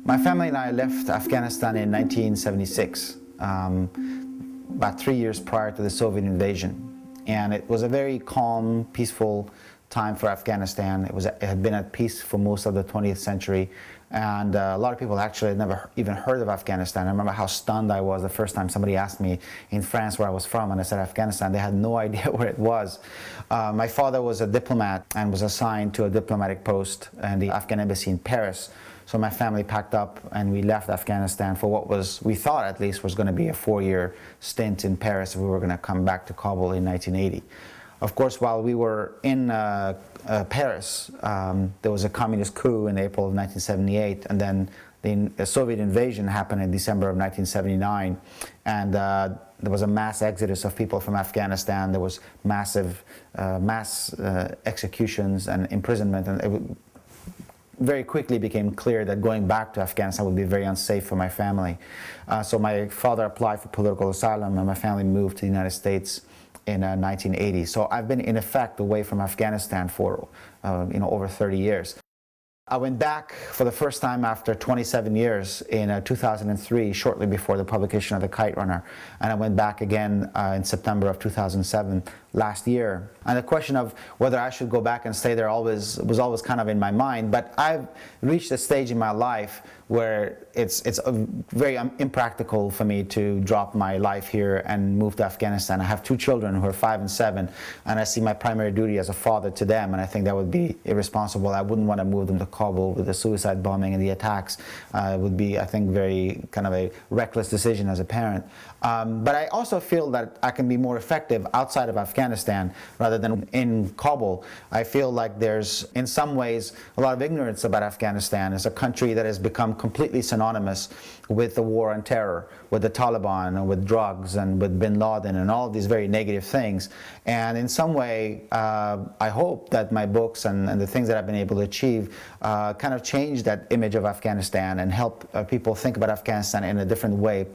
My family and I left Afghanistan in 1976, about 3 years prior to the Soviet invasion. And it was a very calm, peaceful time for Afghanistan. It had been at peace for most of the 20th century. And a lot of people actually had never even heard of Afghanistan. I remember how stunned I was the first time somebody asked me in France where I was from, and I said Afghanistan. They had no idea where it was. My father was a diplomat and was assigned to a diplomatic post in the Afghan embassy in Paris. So my family packed up and we left Afghanistan for what was, we thought at least, was going to be a 4-year stint in Paris if we were going to come back to Kabul in 1980. Of course, while we were in Paris, there was a communist coup in April of 1978, and then the Soviet invasion happened in December of 1979, and there was a mass exodus of people from Afghanistan. There was massive mass executions and imprisonment, and it very quickly became clear that going back to Afghanistan would be very unsafe for my family. So my father applied for political asylum, and my family moved to the United States in 1980. So I've been in effect away from Afghanistan for over 30 years. I went back for the first time after 27 years in 2003, shortly before the publication of The Kite Runner, and I went back again in September of 2007, last year. And the question of whether I should go back and stay there was always kind of in my mind, but I've reached a stage in my life where it's very impractical for me to drop my life here and move to Afghanistan. I have 2 children who are 5 and 7, and I see my primary duty as a father to them, and I think that would be irresponsible. I wouldn't want to move them to Kabul with the suicide bombing and the attacks. It would be, I think, very kind of a reckless decision as a parent. But I also feel that I can be more effective outside of Afghanistan rather than in Kabul. I feel like there's, in some ways, a lot of ignorance about Afghanistan. It's a country that has become completely synonymous with the war on terror, with the Taliban, and with drugs, and with bin Laden, and all of these very negative things. And in some way, I hope that my books and the things that I've been able to achieve kind of change that image of Afghanistan and help people think about Afghanistan in a different way.